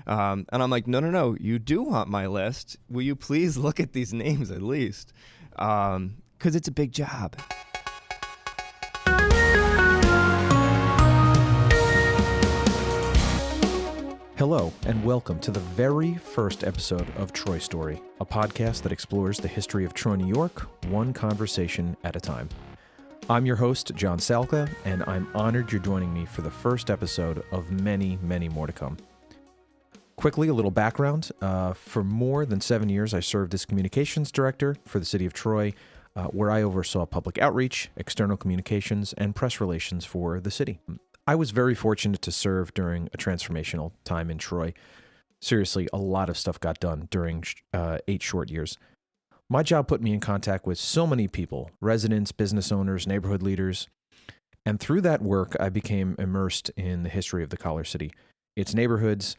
And I'm like, no, you do want my list. Will you please look at these names at least? Because it's a big job. Hello, and welcome to the very first episode of Troy Story, a podcast that explores the history of Troy, New York, one conversation at a time. I'm your host, John Salka, and I'm honored you're joining me for the first episode of many, many more to come. Quickly, a little background. For more than 7 years, I served as communications director for the city of Troy, where I oversaw public outreach, external communications, and press relations for the city. I was very fortunate to serve during a transformational time in Troy. Seriously, a lot of stuff got done during 8 short years. My job put me in contact with so many people, residents, business owners, neighborhood leaders, and through that work, I became immersed in the history of the Collar City, its neighborhoods,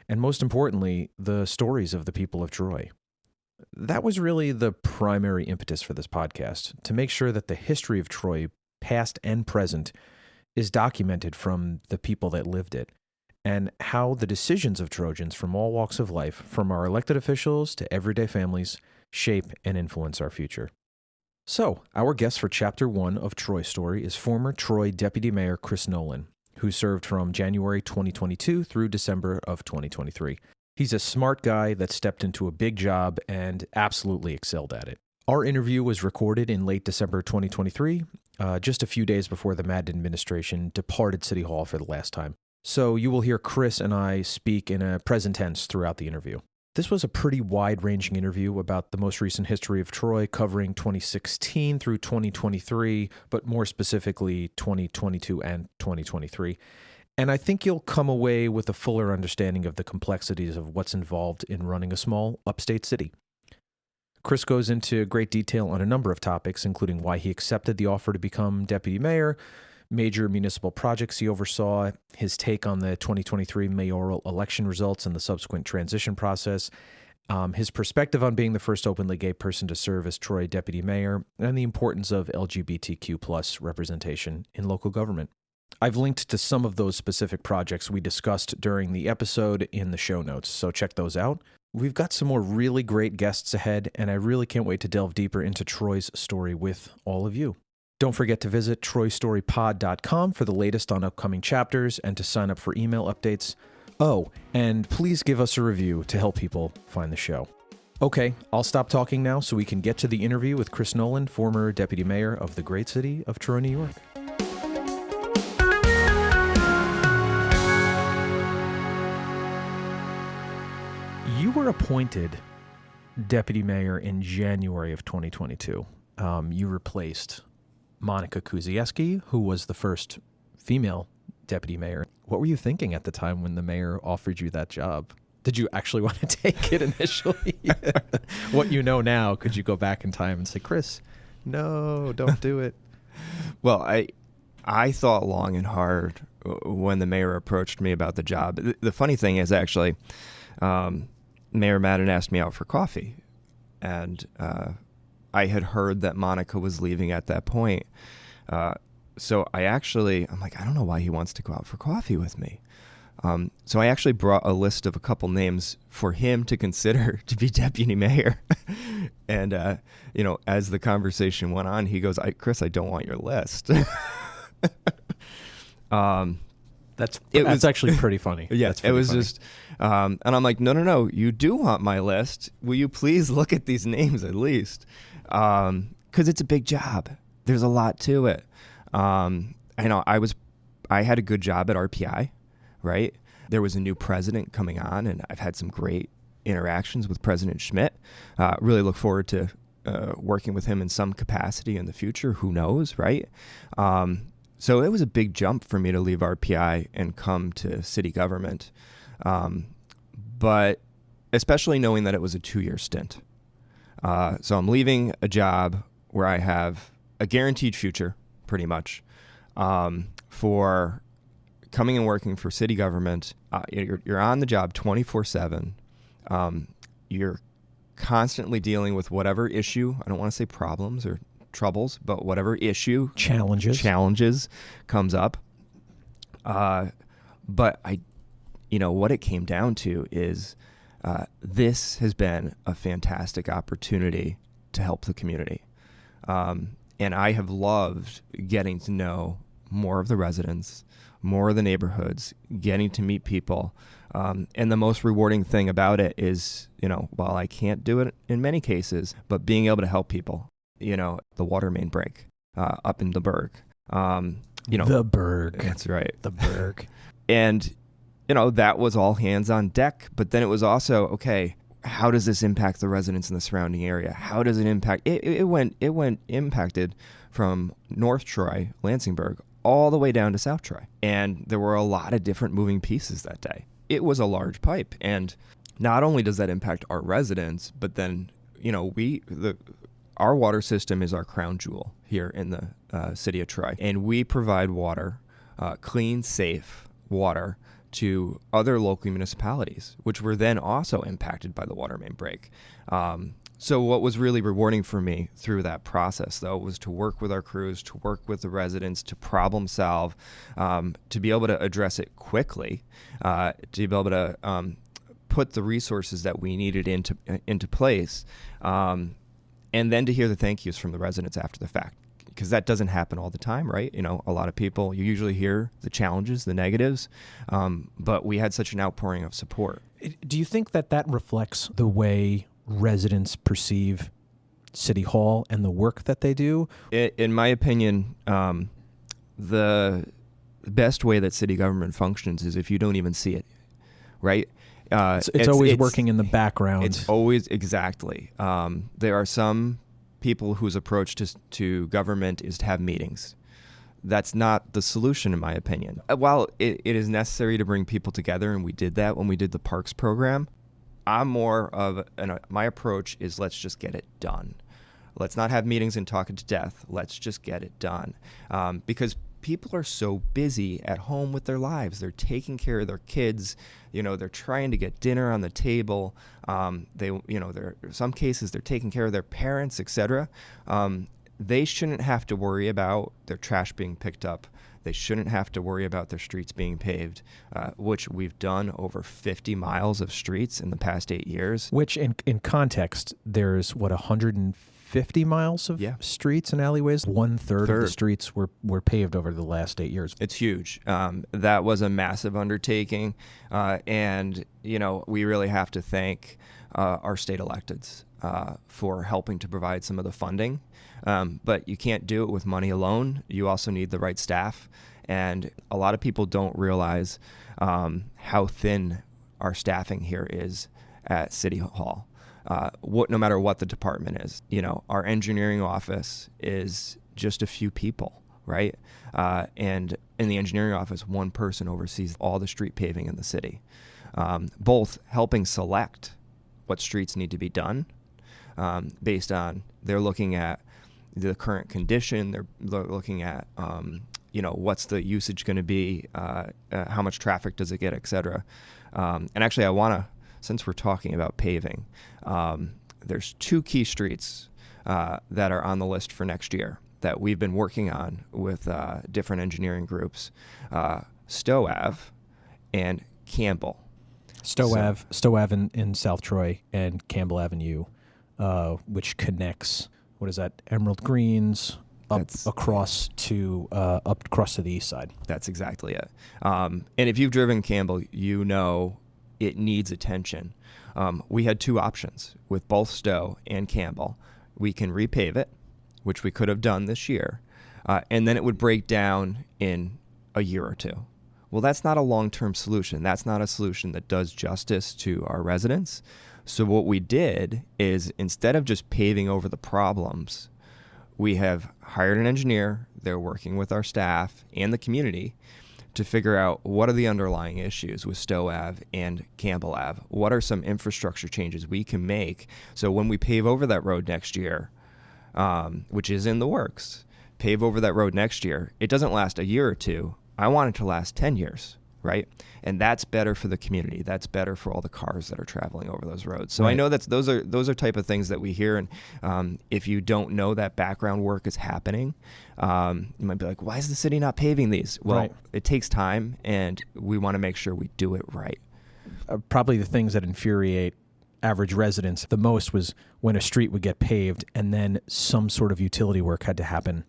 and most importantly, the stories of the people of Troy. That was really the primary impetus for this podcast, to make sure that the history of Troy, past and present, is documented from the people that lived it, and how the decisions of Trojans from all walks of life, from our elected officials to everyday families, shape and influence our future. So, our guest for Chapter 1 of Troy Story is former Troy Deputy Mayor Chris Nolin, who served from January 2022 through December of 2023. He's a smart guy that stepped into a big job and absolutely excelled at it. Our interview was recorded in late December 2023, just a few days before the Madden administration departed City Hall for the last time. So you will hear Chris and I speak in a present tense throughout the interview. This was a pretty wide-ranging interview about the most recent history of Troy, covering 2016 through 2023, but more specifically 2022 and 2023. And I think you'll come away with a fuller understanding of the complexities of what's involved in running a small upstate city. Chris goes into great detail on a number of topics, including why he accepted the offer to become deputy mayor, major municipal projects he oversaw, his take on the 2023 mayoral election results and the subsequent transition process, his perspective on being the first openly gay person to serve as Troy deputy mayor, and the importance of LGBTQ plus representation in local government. I've linked to some of those specific projects we discussed during the episode in the show notes, so check those out. We've got some more really great guests ahead, and I really can't wait to delve deeper into Troy's story with all of you. Don't forget to visit troystorypod.com for the latest on upcoming chapters and to sign up for email updates. Oh, and please give us a review to help people find the show. Okay, I'll stop talking now so we can get to the interview with Chris Nolin, former deputy mayor of the great city of Troy, New York. You were appointed deputy mayor in January of 2022. You replaced Monica Kuzieski, who was the first female deputy mayor. What were you thinking at the time when the mayor offered you that job? Did you actually want to take it initially? What you know now, could you go back in time and say, Chris, no, don't do it? Well, I thought long and hard when the mayor approached me about the job. The funny thing is actually, Mayor Madden asked me out for coffee, and I had heard that Monica was leaving at that point. So I'm like, I don't know why he wants to go out for coffee with me. So I actually brought a list of a couple names for him to consider to be deputy mayor. And, as the conversation went on, he goes, Chris, I don't want your list. That's actually pretty funny. Yeah, it was funny. Just, and I'm like, no, you do want my list. Will you please look at these names at least? Because it's a big job. There's a lot to it. I had a good job at RPI, right? There was a new president coming on, and I've had some great interactions with President Schmidt. Really look forward to working with him in some capacity in the future. Who knows, right? So it was a big jump for me to leave RPI and come to city government, but especially knowing that it was a 2-year stint. So I'm leaving a job where I have a guaranteed future, pretty much, for coming and working for city government. You're on the job 24/7. You're constantly dealing with whatever issue. I don't want to say problems or troubles, but whatever issue, challenges comes up. But what it came down to is this has been a fantastic opportunity to help the community. And I have loved getting to know more of the residents, more of the neighborhoods, getting to meet people. And the most rewarding thing about it is, while I can't do it in many cases, but being able to help people, the water main break up in the Berg. The Berg. That's right. The Berg. And, that was all hands on deck. But then it was also, okay, how does this impact the residents in the surrounding area? How does it impact? It went impacted from North Troy, Lansingburg, all the way down to South Troy. And there were a lot of different moving pieces that day. It was a large pipe. And not only does that impact our residents, but then, our water system is our crown jewel here in the city of Troy. And we provide water, clean, safe water to other local municipalities, which were then also impacted by the water main break. So what was really rewarding for me through that process, though, was to work with our crews, to work with the residents, to problem solve, to be able to address it quickly, to be able to put the resources that we needed into place, and then to hear the thank yous from the residents after the fact. Because that doesn't happen all the time, right? A lot of people, you usually hear the challenges, the negatives, but we had such an outpouring of support. Do you think that reflects the way residents perceive City Hall and the work that they do? In my opinion, the best way that city government functions is if you don't even see it, right? It's always working in the background. It's always, exactly. There are some people whose approach to government is to have meetings. That's not the solution, in my opinion. While it is necessary to bring people together, and we did that when we did the parks program, I'm more of, my approach is let's just get it done. Let's not have meetings and talk it to death. Let's just get it done. Because people are so busy at home with their lives. They're taking care of their kids. They're trying to get dinner on the table. In some cases they're taking care of their parents, etc. They shouldn't have to worry about their trash being picked up. They shouldn't have to worry about their streets being paved, which we've done over 50 miles of streets in the past 8 years. Which, in context, there's, 150 miles of streets and alleyways? One-third of the streets were paved over the last 8 years. It's huge. That was a massive undertaking, and, we really have to thank our state electeds for helping to provide some of the funding. But you can't do it with money alone. You also need the right staff. And a lot of people don't realize how thin our staffing here is at City Hall. No matter what the department is, our engineering office is just a few people, right? And in the engineering office, one person oversees all the street paving in the city, both helping select what streets need to be done based on they're looking at the current condition. They're looking at, what's the usage going to be, how much traffic does it get, et cetera. And actually, I want to, since we're talking about paving, there's 2 key streets that are on the list for next year that we've been working on with different engineering groups, Stowe Ave and Campbell. Stowe Ave in South Troy, and Campbell Avenue, which connects, Emerald Greens up across to the east side. That's exactly it. And if you've driven Campbell, it needs attention. We had 2 options with both Stowe and Campbell. We can repave it, which we could have done this year, and then it would break down in a year or 2. Well, that's not a long-term solution. That's not a solution that does justice to our residents. So what we did is, instead of just paving over the problems, we have hired an engineer. They're working with our staff and the community to figure out what are the underlying issues with Stowe Ave and Campbell Ave. What are some infrastructure changes we can make so when we pave over that road next year, which is in the works, pave over that road next year, it doesn't last a year or 2. I want it to last 10 years. right? And that's better for the community. That's better for all the cars that are traveling over those roads. So Right. I know those are type of things that we hear. And if you don't know that background work is happening, you might be like, why is the city not paving these? Well, Right. It takes time, and we want to make sure we do it right. Probably the things that infuriate average residents the most was when a street would get paved and then some sort of utility work had to happen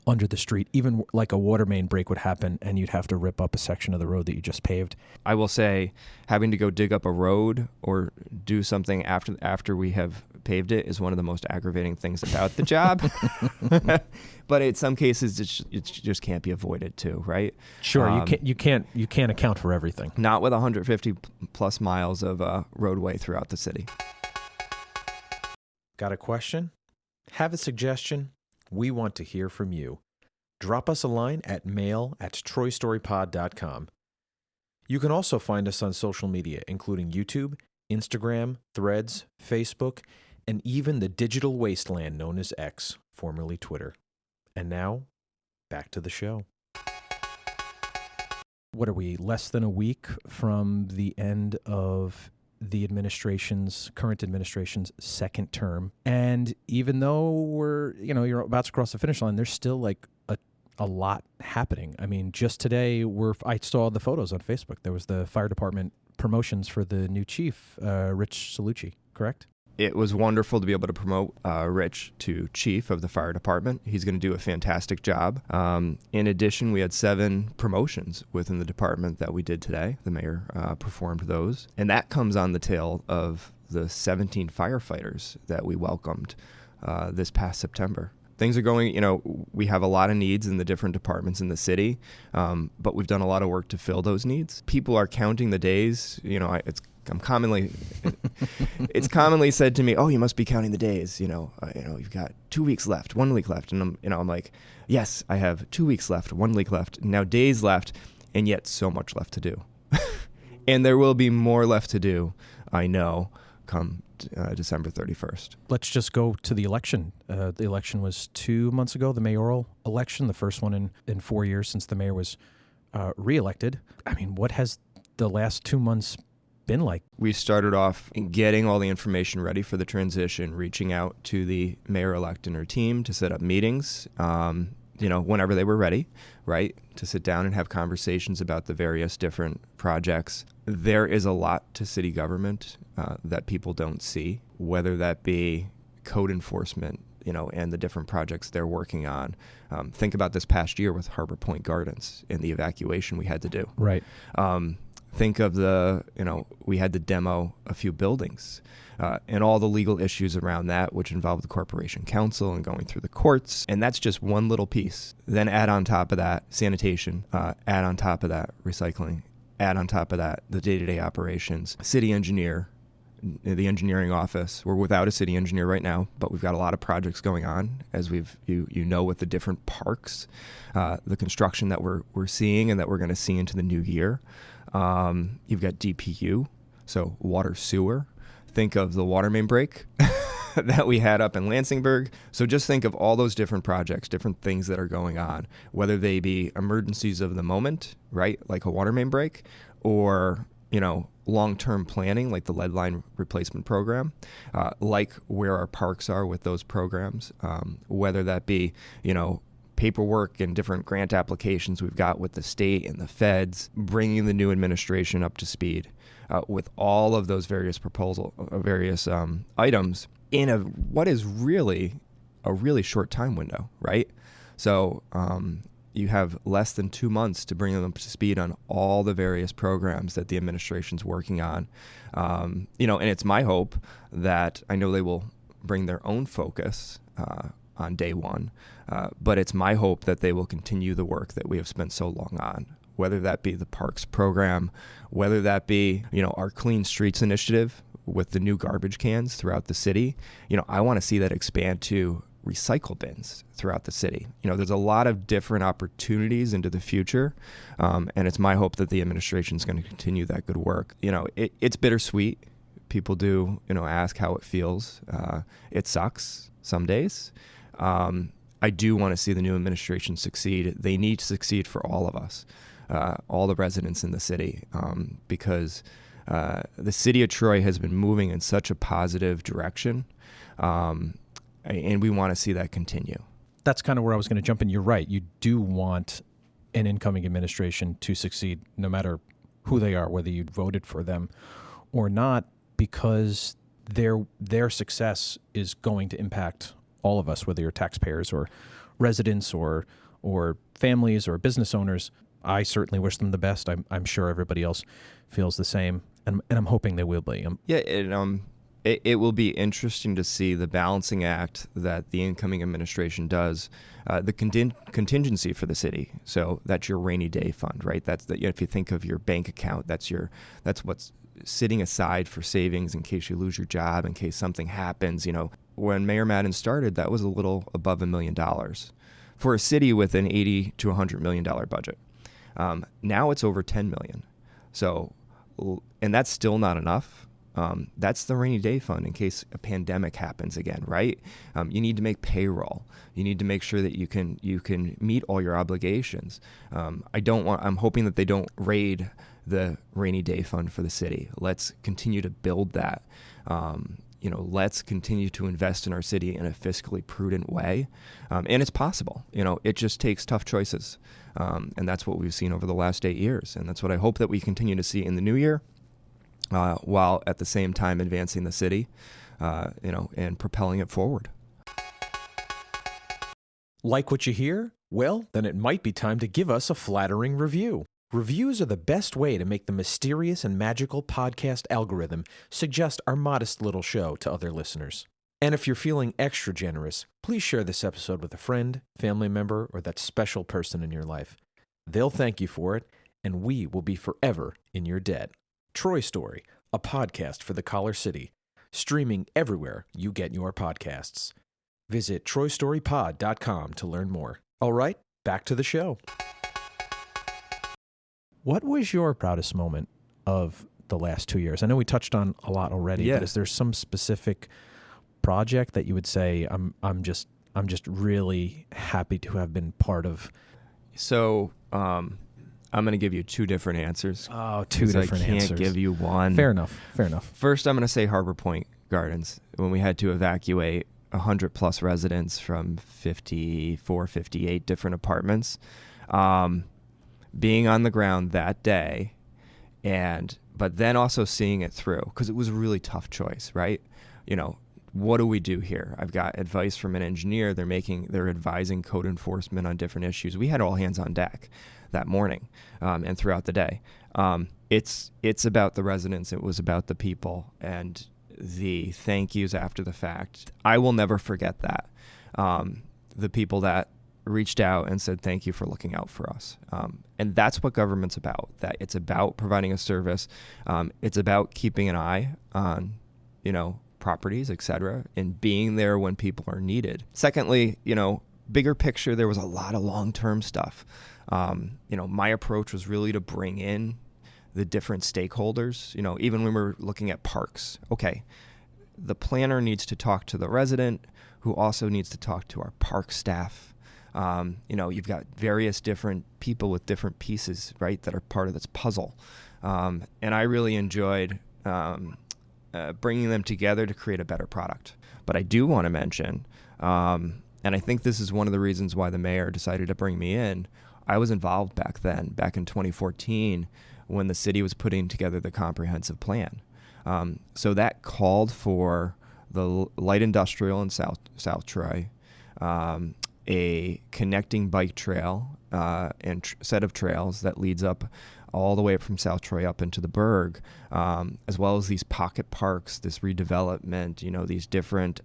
under the street. Even like a water main break would happen and you'd have to rip up a section of the road that you just paved. I will say having to go dig up a road or do something after we have paved it is one of the most aggravating things about the job. But in some cases, it just can't be avoided too, right? Sure, you can't account for everything. Not with 150 plus miles of roadway throughout the city. Got a question? Have a suggestion? We want to hear from you. Drop us a line at mail@troystorypod.com. You can also find us on social media, including YouTube, Instagram, Threads, Facebook, and even the digital wasteland known as X, formerly Twitter. And now, back to the show. What are we, less than a week from the end of the current administration's second term? And even though you're about to cross the finish line, there's still like a lot happening. I mean, just today I saw the photos on Facebook. There was the fire department promotions for the new chief, Rich Salucci, correct? It was wonderful to be able to promote Rich to chief of the fire department. He's going to do a fantastic job. In addition, we had 7 promotions within the department that we did today. The mayor performed those. And that comes on the tail of the 17 firefighters that we welcomed this past September. Things are going, we have a lot of needs in the different departments in the city, but we've done a lot of work to fill those needs. People are counting the days. It's commonly said to me, "Oh, you must be counting the days. You've got 2 weeks left, 1 week left," and I'm like, "Yes, I have 2 weeks left, 1 week left, now days left, and yet so much left to do." And there will be more left to do, I know, come December 31st. Let's just go to the election. The election was 2 months ago, the mayoral election, the first one in 4 years since the mayor was reelected. I mean, what has the last 2 months been like? We started off getting all the information ready for the transition, reaching out to the mayor-elect and her team to set up meetings, whenever they were ready, right, to sit down and have conversations about the various different projects. There is a lot to city government that people don't see, whether that be code enforcement, and the different projects they're working on. Think about this past year with Harbor Point Gardens and the evacuation we had to do. Right. Think of we had to demo a few buildings and all the legal issues around that, which involved the corporation council and going through the courts. And that's just one little piece. Then add on top of that sanitation, add on top of that recycling, add on top of that the day-to-day operations, city engineer, the engineering office. We're without a city engineer right now, but we've got a lot of projects going on, as with the different parks, the construction that we're seeing and that we're going to see into the new year. You've got DPU, so water sewer. Think of the water main break that we had up in Lansingburg. So just think of all those different projects, different things that are going on, whether they be emergencies of the moment, right, like a water main break, or long-term planning, like the lead line replacement program, like where our parks are with those programs, whether that be, paperwork and different grant applications we've got with the state and the feds, bringing the new administration up to speed with all of those various items in what is really a really short time window, right? So you have less than 2 months to bring them up to speed on all the various programs that the administration's working on. And it's my hope that I know they will bring their own focus on day one, but it's my hope that they will continue the work that we have spent so long on, whether that be the parks program, whether that be, our Clean Streets initiative with the new garbage cans throughout the city. I want to see that expand to recycle bins throughout the city. There's a lot of different opportunities into the future, and it's my hope that the administration is going to continue that good work. It's bittersweet. People do, ask how it feels. It sucks some days. I do want to see the new administration succeed. They need to succeed for all of us. all the residents in the city, because the city of Troy has been moving in such a positive direction, and we want to see that continue. That's kind of where I was going to jump in. You're right. You do want an incoming administration to succeed, no matter who they are, whether you voted for them or not, because their success is going to impact all of us, whether you're taxpayers or residents or families or business owners. I certainly wish them the best. I'm sure everybody else feels the same, and I'm hoping they will be. It will be interesting to see the balancing act that the incoming administration does, the contingency for the city. So that's your rainy day fund, right? If you think of your bank account, that's what's sitting aside for savings in case you lose your job, in case something happens. When Mayor Madden started, that was a little above $1 million for a city with an $80 to $100 million budget. Now it's over $10 million. So, and that's still not enough. That's the rainy day fund in case a pandemic happens again, right? You need to make payroll. You need to make sure that you can meet all your obligations. I'm hoping that they don't raid the rainy day fund for the city. Let's continue to build that. Let's continue to invest in our city in a fiscally prudent way. And it's possible. It just takes tough choices. And that's what we've seen over the last 8 years. And that's what I hope that we continue to see in the new year. While at the same time advancing the city, and propelling it forward. Like what you hear? Well, then it might be time to give us a flattering review. Reviews are the best way to make the mysterious and magical podcast algorithm suggest our modest little show to other listeners. And if you're feeling extra generous, please share this episode with a friend, family member, or that special person in your life. They'll thank you for it, and we will be forever in your debt. Troy Story, a podcast for the Collar City, streaming everywhere you get your podcasts. Visit TroyStoryPod.com to learn more. All right, back to the show. What was your proudest moment of the last 2 years? I know we touched on a lot already, but is there some specific project that you would say I'm just really happy to have been part of? So, I'm going to give you two different answers. Oh, two different answers. I can't give you one. Fair enough. First, I'm going to say Harbor Point Gardens, when we had to evacuate 100-plus residents from 54, 58 different apartments. Being on the ground that day, but then also seeing it through, because it was a really tough choice, right? What do we do here? I've got advice from an engineer. They're advising code enforcement on different issues. We had all hands on deck that morning, and throughout the day. It's about the residents. It was about the people and the thank yous after the fact. I will never forget that. The people that reached out and said, thank you for looking out for us. And that's what government's about. That it's about providing a service. It's about keeping an eye on, properties, et cetera, and being there when people are needed. Secondly, bigger picture, there was a lot of long-term stuff. My approach was really to bring in the different stakeholders, even when we're looking at parks. Okay, the planner needs to talk to the resident, who also needs to talk to our park staff. You've got various different people with different pieces, right, that are part of this puzzle. And I really enjoyed bringing them together to create a better product. But I do want to mention, and I think this is one of the reasons why the mayor decided to bring me in, I was involved back in 2014, when the city was putting together the comprehensive plan. So that called for the light industrial in South Troy, a connecting bike trail and set of trails that leads up all the way up from South Troy up into the Berg, as well as these pocket parks, this redevelopment, these different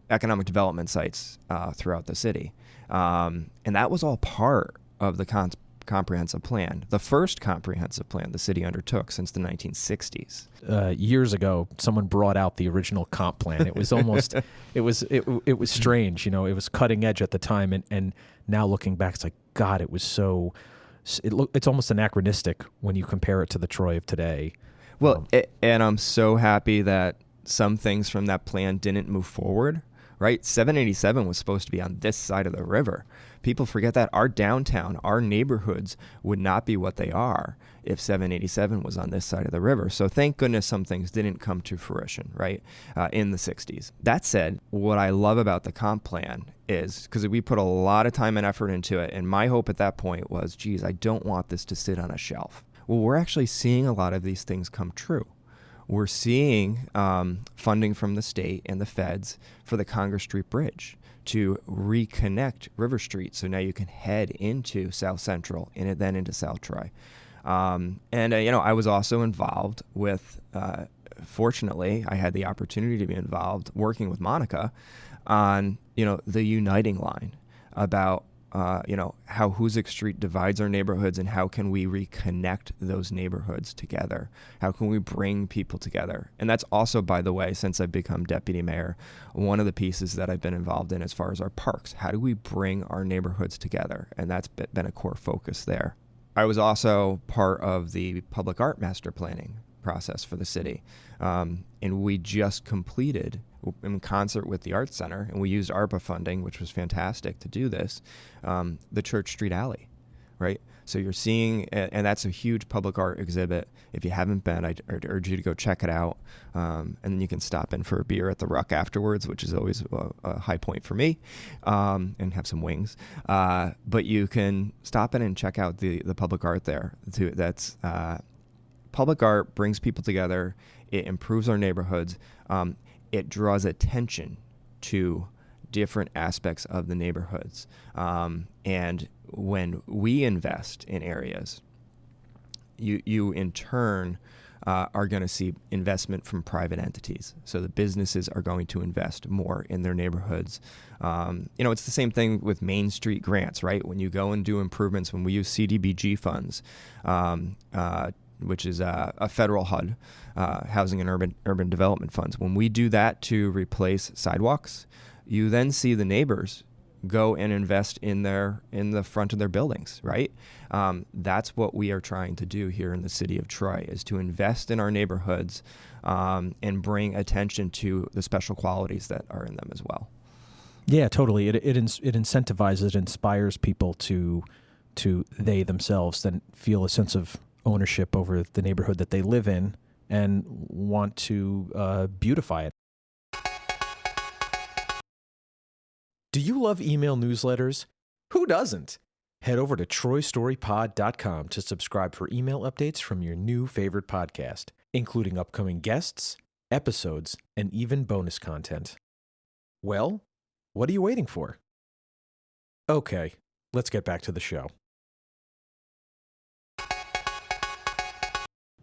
economic development sites throughout the city. And that was all part of the comprehensive plan, the first comprehensive plan the city undertook since the 1960s. Years ago, someone brought out the original comp plan. It was almost, it was strange, it was cutting edge at the time, and now looking back, it's like, God, it was so. It's almost anachronistic when you compare it to the Troy of today. Well, and I'm so happy that some things from that plan didn't move forward, right? 787 was supposed to be on this side of the river. People forget that our downtown, our neighborhoods would not be what they are if 787 was on this side of the river. So thank goodness some things didn't come to fruition, right, in the 60s. That said, what I love about the comp plan is, because we put a lot of time and effort into it, and my hope at that point was, geez, I don't want this to sit on a shelf. Well, we're actually seeing a lot of these things come true. We're seeing funding from the state and the feds for the Congress Street Bridge to reconnect River Street. So now you can head into South Central and then into South Troy. I was also involved with, fortunately, I had the opportunity to be involved working with Monica on, the uniting line about, how Hoosick Street divides our neighborhoods and how can we reconnect those neighborhoods together? How can we bring people together? And that's also, by the way, since I've become deputy mayor, one of the pieces that I've been involved in as far as our parks. How do we bring our neighborhoods together? And that's been a core focus there. I was also part of the public art master planning process for the city. And we just completed, in concert with the Arts Center, and we used ARPA funding, which was fantastic to do this, the Church Street Alley, right? So you're seeing, and that's a huge public art exhibit. If you haven't been, I'd urge you to go check it out. And then you can stop in for a beer at the Ruck afterwards, which is always a high point for me, and have some wings. But you can stop in and check out the public art there. That's public art brings people together. It improves our neighborhoods. It draws attention to different aspects of the neighborhoods. And when we invest in areas, you in turn are going to see investment from private entities. So the businesses are going to invest more in their neighborhoods. It's the same thing with Main Street grants, right? When you go and do improvements, when we use CDBG funds, which is a federal HUD, Housing and Urban Development Funds. When we do that to replace sidewalks, you then see the neighbors go and invest in the front of their buildings, right? That's what we are trying to do here in the city of Troy, is to invest in our neighborhoods and bring attention to the special qualities that are in them as well. Yeah, totally. It incentivizes, it inspires people to they themselves then feel a sense of ownership over the neighborhood that they live in and want to beautify it. Do you love email newsletters? Who doesn't? Head over to TroyStoryPod.com to subscribe for email updates from your new favorite podcast, including upcoming guests, episodes, and even bonus content. Well, what are you waiting for? Okay, let's get back to the show.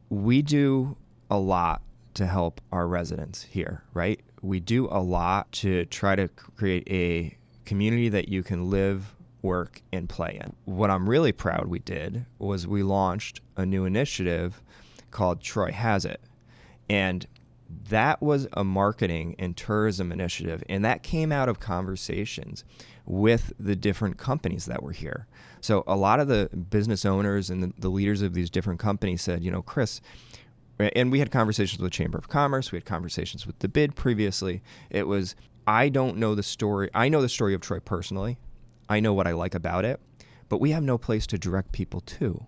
We do a lot to help our residents here, right? We do a lot to try to create a community that you can live, work, and play in. What I'm really proud we did was we launched a new initiative called Troy Has It. And that was a marketing and tourism initiative, and that came out of conversations with the different companies that were here. So a lot of the business owners and the leaders of these different companies said, Chris, and we had conversations with the Chamber of Commerce, we had conversations with the BID previously. It was, I don't know the story. I know the story of Troy personally. I know what I like about it, but we have no place to direct people to.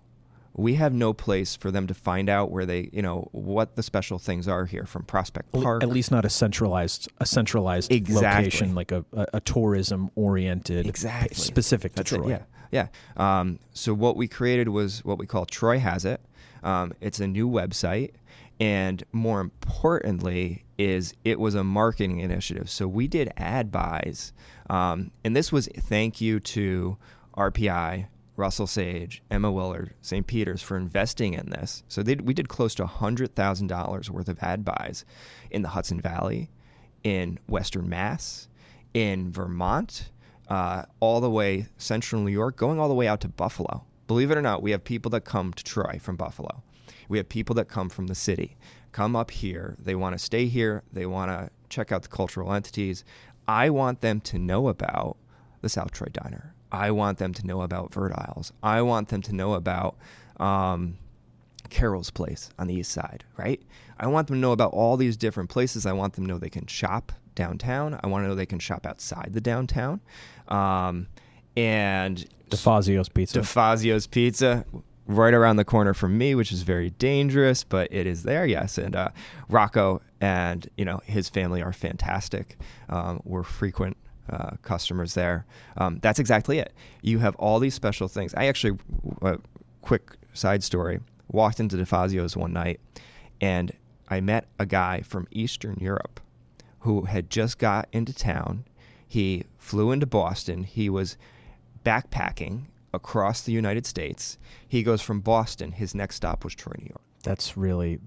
We have no place for them to find out where they, what the special things are here from Prospect Park. At least not a centralized exactly. location, like a tourism-oriented, exactly. specific to That's Troy. It, yeah. So what we created was what we call Troy Has It. It's a new website, and more importantly, it was a marketing initiative. So we did ad buys, and this was thank you to RPI, Russell Sage, Emma Willard, St. Peter's for investing in this. So we did close to $100,000 worth of ad buys in the Hudson Valley, in Western Mass, in Vermont, all the way central New York, going all the way out to Buffalo. Believe it or not, we have people that come to Troy from Buffalo. We have people that come from the city, come up here. They want to stay here. They want to check out the cultural entities. I want them to know about the South Troy Diner. I want them to know about Vert Isles. I want them to know about Carol's Place on the east side, right? I want them to know about all these different places. I want them to know they can shop downtown. I want to know they can shop outside the downtown. And DeFazio's Pizza, right around the corner from me, which is very dangerous, but it is there, yes. And Rocco and his family are fantastic. We're frequent customers there. That's exactly it. You have all these special things. I actually, quick side story, walked into DeFazio's one night, and I met a guy from Eastern Europe who had just got into town. He flew into Boston. He was backpacking across the United States. He goes from Boston. His next stop was Troy, New York. That's really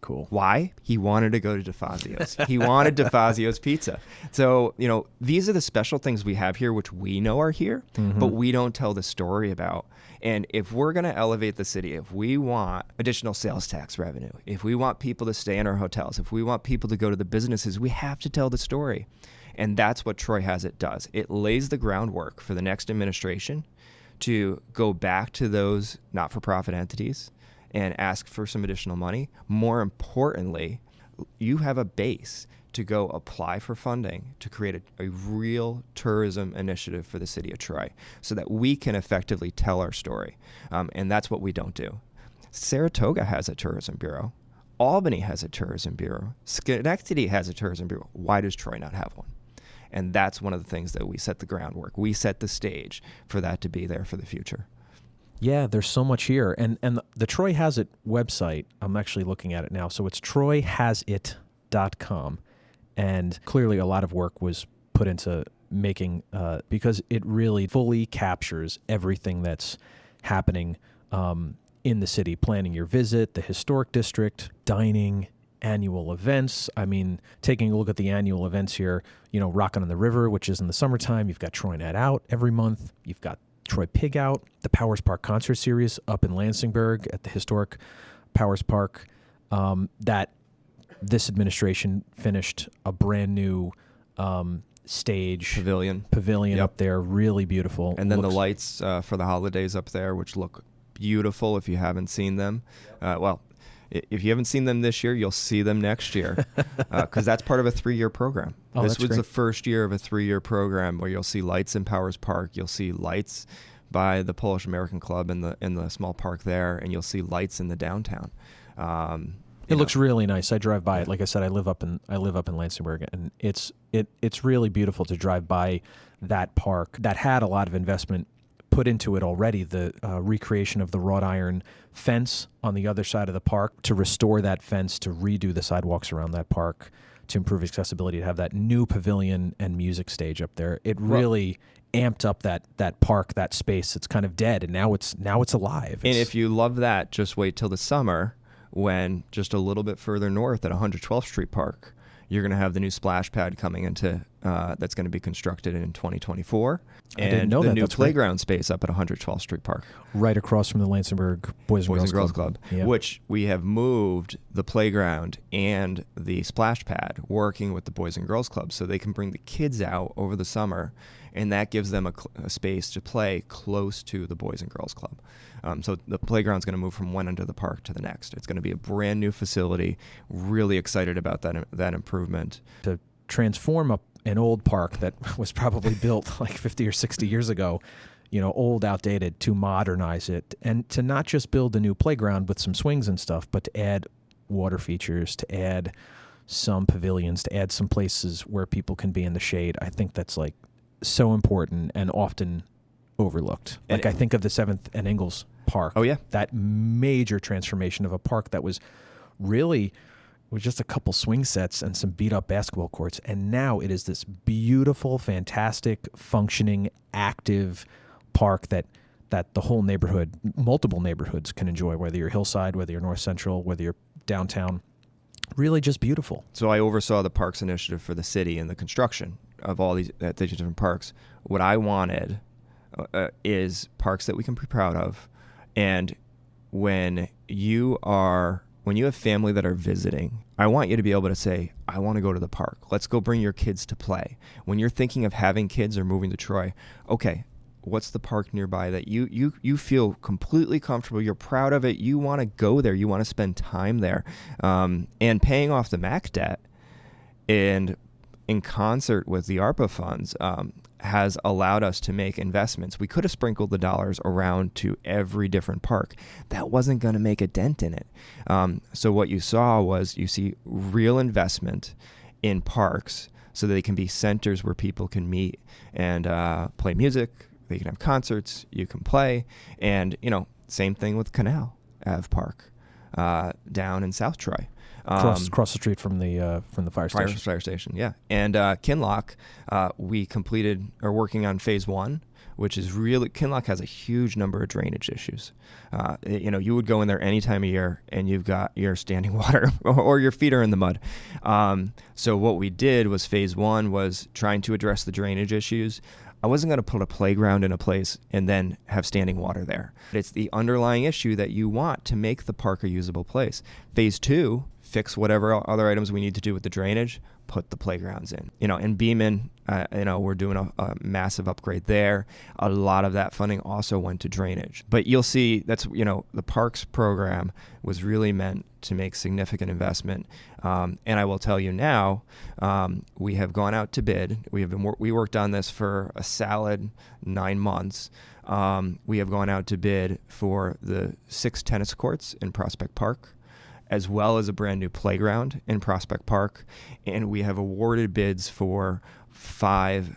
cool. Why? He wanted to go to DeFazio's. He wanted DeFazio's Pizza. So, these are the special things we have here, which we know are here, but we don't tell the story about. And if we're going to elevate the city, if we want additional sales tax revenue, if we want people to stay in our hotels, if we want people to go to the businesses, we have to tell the story. And that's what Troy Has It does. It lays the groundwork for the next administration to go back to those not-for-profit entities and ask for some additional money. More importantly, you have a base to go apply for funding to create a real tourism initiative for the city of Troy so that we can effectively tell our story. And that's what we don't do. Saratoga has a tourism bureau. Albany has a tourism bureau. Schenectady has a tourism bureau. Why does Troy not have one? And that's one of the things that we set the groundwork. We set the stage for that to be there for the future. Yeah, there's so much here. And the Troy Has It website, I'm actually looking at it now. So it's troyhasit.com. And clearly a lot of work was put into making, because it really fully captures everything that's happening in the city. Planning your visit, the historic district, dining, annual events. I mean, taking a look at the annual events here, Rockin' on the River, which is in the summertime. You've got Troy Night Out every month. You've got Troy Pig Out, the Powers Park Concert Series up in Lansingburg at the historic Powers Park. That this administration finished a brand new stage pavilion yep. Up there, really beautiful. And then the lights for the holidays up there, which look beautiful if you haven't seen them. Well, if you haven't seen them this year, you'll see them next year because that's part of a 3-year program. Oh, this was great. The first year of a 3-year program where you'll see lights in Powers Park. You'll see lights by the Polish American Club in the small park there, and you'll see lights in the downtown. It looks really nice. I drive by it. Like I said, I live up in Lansingburg, and it's really beautiful to drive by that park that had a lot of investment put into it already. The recreation of the wrought iron fence on the other side of the park, to restore that fence, to redo the sidewalks around that park, to improve accessibility, to have that new pavilion and music stage up there. It really amped up that park, that space. It's kind of dead, and now it's alive. And if you love that, just wait till the summer when just a little bit further north at 112th Street Park, you're going to have the new splash pad coming into that's going to be constructed in 2024. I didn't know the that. new That's playground space up at 112th Street Park. Right across from the Lansingburg Boys and Girls Club. Yeah. Which we have moved the playground and the splash pad, working with the Boys and Girls Club, so they can bring the kids out over the summer, and that gives them a space to play close to the Boys and Girls Club. So the playground's going to move from one end of the park to the next. It's going to be a brand new facility. Really excited about that improvement. To transform an old park that was probably built like 50 or 60 years ago, old, outdated, to modernize it, and to not just build a new playground with some swings and stuff, but to add water features, to add some pavilions, to add some places where people can be in the shade. I think that's like so important and often overlooked. Like I think of the 7th and Ingalls Park. Oh yeah. That major transformation of a park that was really with just a couple swing sets and some beat-up basketball courts, and now it is this beautiful, fantastic, functioning, active park that the whole neighborhood, multiple neighborhoods can enjoy, whether you're Hillside, whether you're North Central, whether you're downtown. Really just beautiful. So I oversaw the parks initiative for the city and the construction of all these different parks. What I wanted is parks that we can be proud of, and when you have family that are visiting, I want you to be able to say, I want to go to the park. Let's go bring your kids to play. When you're thinking of having kids or moving to Troy, okay, what's the park nearby that you feel completely comfortable, you're proud of it, you want to go there, you want to spend time there. And paying off the MAC debt and in concert with the ARPA funds has allowed us to make investments. We could have sprinkled the dollars around to every different park. That wasn't going to make a dent in it. So what you see real investment in parks so that they can be centers where people can meet and play music. They can have concerts. You can play. And, same thing with Canal Ave Park down in South Troy. Across the street from the fire station. Fire station, yeah. And Kinloch, we are working on phase 1, which is really, Kinloch has a huge number of drainage issues. You would go in there any time of year and you've got your standing water or your feet are in the mud. So what we did was phase 1 was trying to address the drainage issues. I wasn't going to put a playground in a place and then have standing water there. It's the underlying issue that you want to make the park a usable place. Phase 2, fix whatever other items we need to do with the drainage, put the playgrounds in. In Beeman, we're doing a massive upgrade there. A lot of that funding also went to drainage. But you'll see that's, the parks program was really meant to make significant investment. And I will tell you now, we have gone out to bid. We worked on this for a solid 9 months. We have gone out to bid for the 6 tennis courts in Prospect Park, as well as a brand new playground in Prospect Park. And we have awarded bids for 5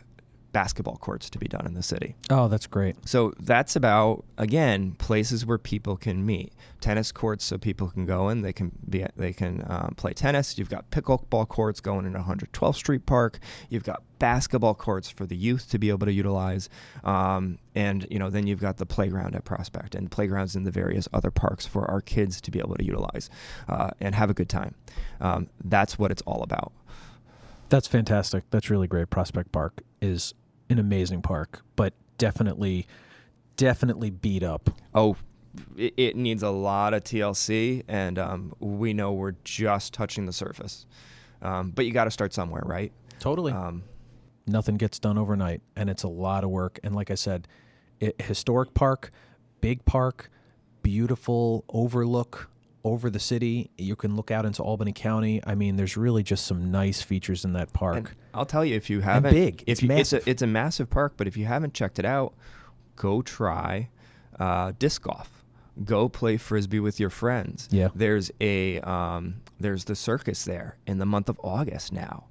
basketball courts to be done in the city. Oh, that's great. So that's about, again, places where people can meet. Tennis courts so people can go in. They can play tennis. You've got pickleball courts going into 112th Street Park. You've got basketball courts for the youth to be able to utilize. And, then you've got the playground at Prospect and playgrounds in the various other parks for our kids to be able to utilize and have a good time. That's what it's all about. That's fantastic. That's really great. Prospect Park is an amazing park, but definitely beat up. Oh, it needs a lot of TLC, and we know we're just touching the surface. But you got to start somewhere, right? Totally. Nothing gets done overnight, and it's a lot of work. And like I said, historic park, big park, beautiful overlook over the city. You can look out into Albany County. I mean, there's really just some nice features in that park. And I'll tell you, if you haven't, it's massive. It's a massive park, but if you haven't checked it out, go try disc golf. Go play Frisbee with your friends. Yeah. There's the circus there in the month of August now.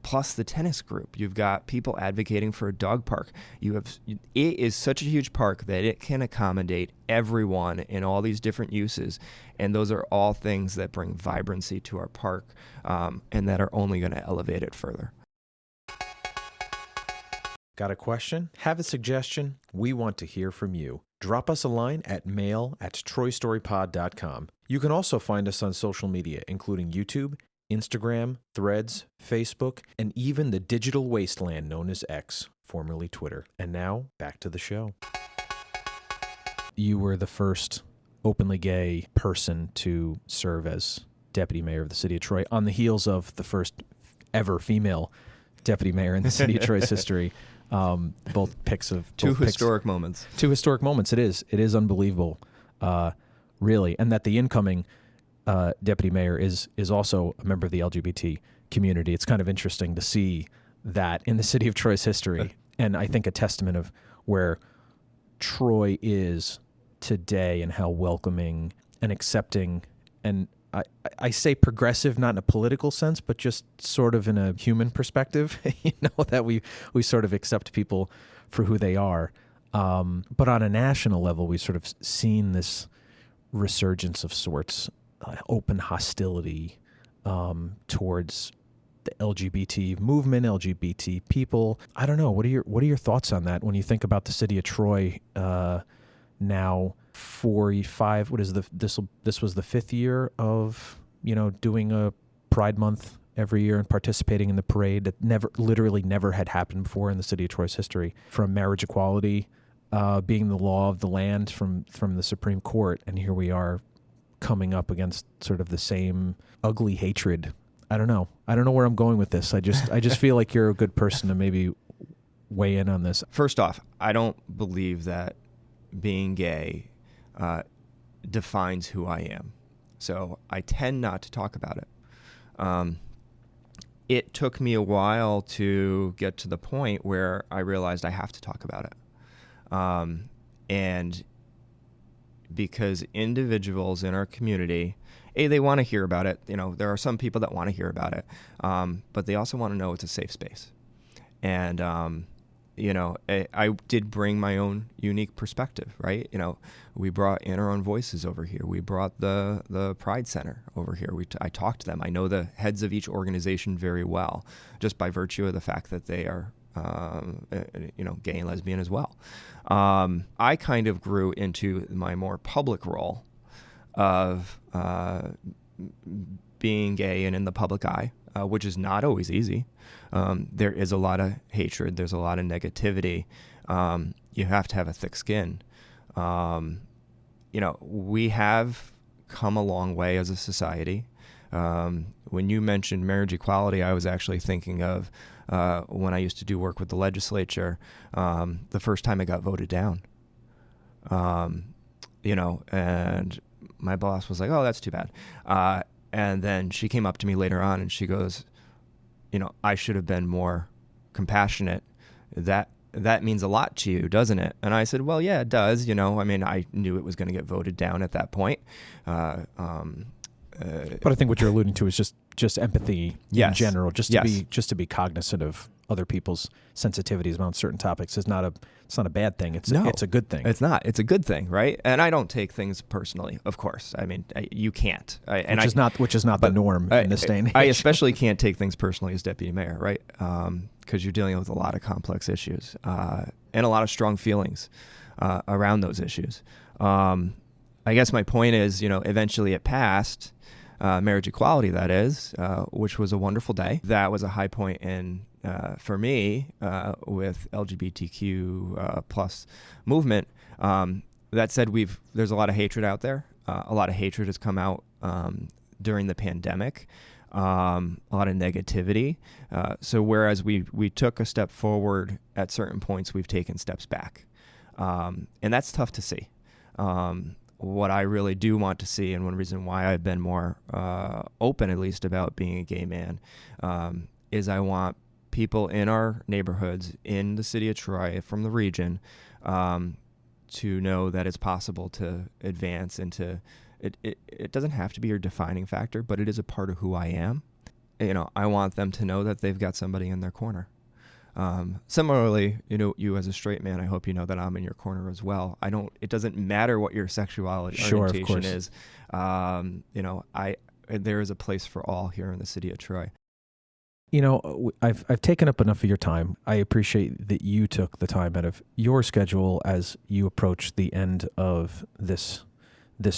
Plus the tennis group. You've got people advocating for a dog park. It is such a huge park that it can accommodate everyone in all these different uses. And those are all things that bring vibrancy to our park and that are only going to elevate it further. Got a question? Have a suggestion? We want to hear from you. Drop us a line at mail@troystorypod.com. You can also find us on social media, including YouTube, Instagram, Threads, Facebook, and even the digital wasteland known as X, formerly Twitter. And now, back to the show. You were the first openly gay person to serve as deputy mayor of the city of Troy, on the heels of the first ever female deputy mayor in the city of Troy's history. Both picks of two historic moments. Two historic moments. It is unbelievable, really, and that the incoming deputy mayor is also a member of the LGBT community. It's kind of interesting to see that in the city of Troy's history, and I think a testament of where Troy is today and how welcoming and accepting, and I say progressive not in a political sense, but just sort of in a human perspective, that we sort of accept people for who they are. But on a national level, we've sort of seen this resurgence of sorts, open hostility towards the LGBT movement, LGBT people. I don't know. What are your thoughts on that when you think about the city of Troy now? 45. What is this was the 5th year of doing a Pride Month every year and participating in the parade that literally never had happened before in the city of Troy's history. From marriage equality being the law of the land from the Supreme Court, and here we are coming up against sort of the same ugly hatred. I don't know where I'm going with this. I just feel like you're a good person to maybe weigh in on this. First off, I don't believe that being gay defines who I am. So I tend not to talk about it. It took me a while to get to the point where I realized I have to talk about it. And because individuals in our community, they want to hear about it. There are some people that want to hear about it, but they also want to know it's a safe space. And, I did bring my own unique perspective, right? We brought in our own voices over here. We brought the Pride Center over here. I talked to them. I know the heads of each organization very well, just by virtue of the fact that they are, gay and lesbian as well. I kind of grew into my more public role of being gay and in the public eye, which is not always easy. There is a lot of hatred. There's a lot of negativity. You have to have a thick skin. We have come a long way as a society. When you mentioned marriage equality, I was actually thinking of when I used to do work with the legislature, the first time it got voted down. And my boss was like, "Oh, that's too bad." And then she came up to me later on and she goes, "I should have been more compassionate. That means a lot to you, doesn't it?" And I said, "Well, yeah, it does. I knew it was going to get voted down at that point." But I think what you're alluding to is just empathy in general, just to be cognizant of other people's sensitivities about certain topics is not a bad thing. It's a good thing. It's not. It's a good thing, right? And I don't take things personally, of course. I mean, you can't. Which is not the norm in this day and age. I especially can't take things personally as deputy mayor, right? Because you're dealing with a lot of complex issues and a lot of strong feelings around those issues. I guess my point is, eventually it passed. Marriage equality, that is, which was a wonderful day. That was a high point for me with LGBTQ plus movement. That said, there's a lot of hatred out there. A lot of hatred has come out during the pandemic. A lot of negativity. So whereas we took a step forward at certain points, we've taken steps back, and that's tough to see. What I really do want to see, and one reason why I've been more open, at least, about being a gay man, is I want people in our neighborhoods, in the city of Troy, from the region, to know that it's possible to advance into it doesn't have to be your defining factor, but it is a part of who I am. I want them to know that they've got somebody in their corner. Similarly, you as a straight man, I hope you know that I'm in your corner as well. It doesn't matter what your sexuality orientation is. There is a place for all here in the city of Troy. I've taken up enough of your time. I appreciate that you took the time out of your schedule as you approach the end of this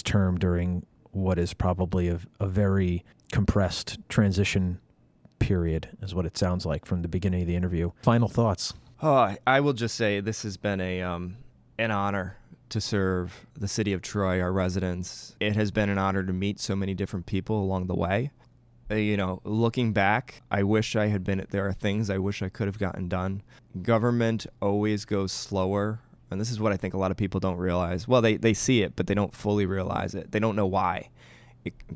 term during what is probably a very compressed transition period, is what it sounds like from the beginning of the interview. Final thoughts? I will just say this has been an honor to serve the city of Troy, our residents. It has been an honor to meet so many different people along the way. Looking back, I wish I had been. There are things I wish I could have gotten done. Government always goes slower, and this is what I think a lot of people don't realize. Well, they see it, but they don't fully realize it. They don't know why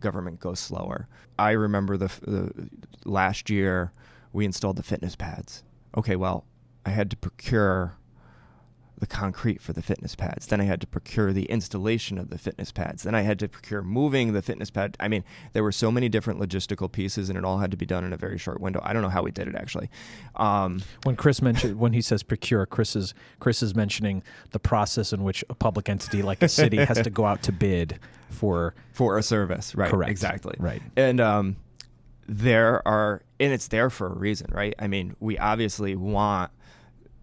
government goes slower. I remember the last year we installed the fitness pads. Okay, well, I had to procure the concrete for the fitness pads. Then I had to procure the installation of the fitness pads. Then I had to procure moving the fitness pad. I mean, there were so many different logistical pieces, and it all had to be done in a very short window. I don't know how we did it, actually. When he says procure, Chris is mentioning the process in which a public entity like a city has to go out to bid for a service, right? Correct. Exactly. Right. And it's there for a reason, right? I mean, we obviously want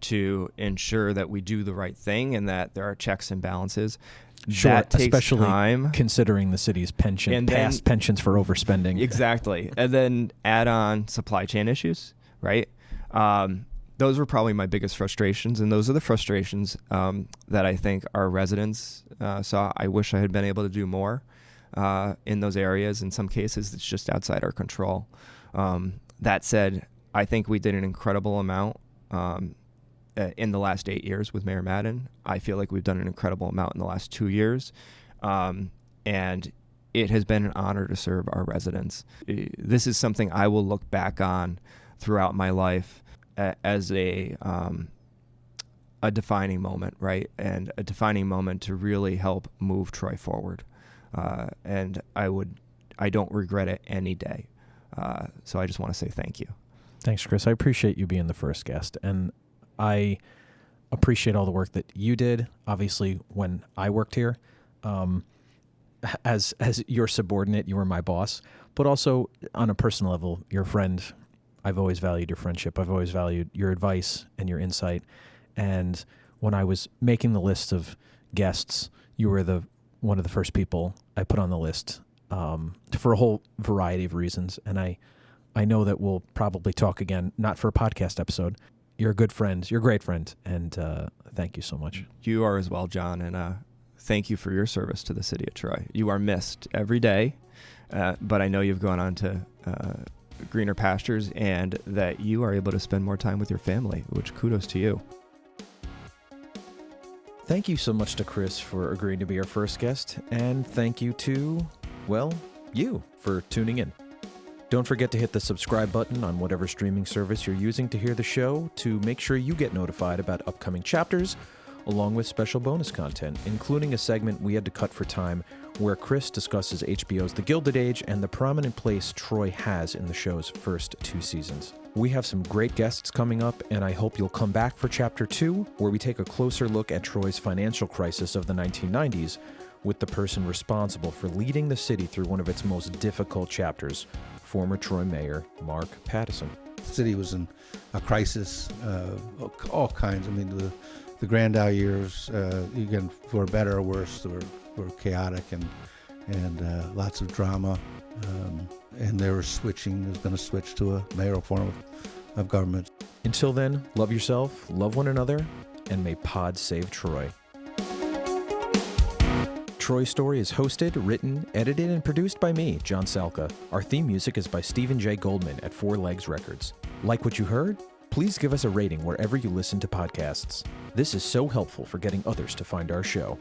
to ensure that we do the right thing and that there are checks and balances. Sure, that takes especially time, considering the city's past pensions for overspending. Exactly. And then add on supply chain issues, right? Those were probably my biggest frustrations, and those are the frustrations that I think our residents saw. I wish I had been able to do more in those areas. In some cases, it's just outside our control. That said, I think we did an incredible amount. in the last 8 years with Mayor Madden. I feel like we've done an incredible amount in the last 2 years. And it has been an honor to serve our residents. This is something I will look back on throughout my life as a defining moment, right? And a defining moment to really help move Troy forward. And I don't regret it any day. So I just want to say thank you. Thanks, Chris. I appreciate you being the first guest. And I appreciate all the work that you did. Obviously, when I worked here, as your subordinate, you were my boss, but also on a personal level, your friend. I've always valued your friendship. I've always valued your advice and your insight. And when I was making the list of guests, you were one of the first people I put on the list for a whole variety of reasons. And I know that we'll probably talk again, not for a podcast episode. You're a good friend. You're a great friend. And thank you so much. You are as well, John. And thank you for your service to the city of Troy. You are missed every day, but I know you've gone on to greener pastures and that you are able to spend more time with your family, which kudos to you. Thank you so much to Chris for agreeing to be our first guest, and thank you to, well, you for tuning in. Don't forget to hit the subscribe button on whatever streaming service you're using to hear the show to make sure you get notified about upcoming chapters, along with special bonus content, including a segment we had to cut for time where Chris discusses HBO's The Gilded Age and the prominent place Troy has in the show's first 2 seasons. We have some great guests coming up, and I hope you'll come back for Chapter 2, where we take a closer look at Troy's financial crisis of the 1990s with the person responsible for leading the city through one of its most difficult chapters, former Troy Mayor Mark Pattison. The city was in a crisis, all kinds. I mean, the Grandau years, again, for better or worse, were chaotic and lots of drama. And they were going to switch to a mayoral form of government. Until then, love yourself, love one another, and may Pod save Troy. Troy Story is hosted, written, edited, and produced by me, John Salka. Our theme music is by Stephen J. Goldman at Four Legs Records. Like what you heard? Please give us a rating wherever you listen to podcasts. This is so helpful for getting others to find our show.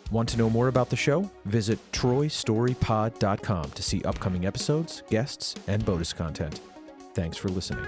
Want to know more about the show? Visit TroyStoryPod.com to see upcoming episodes, guests, and bonus content. Thanks for listening.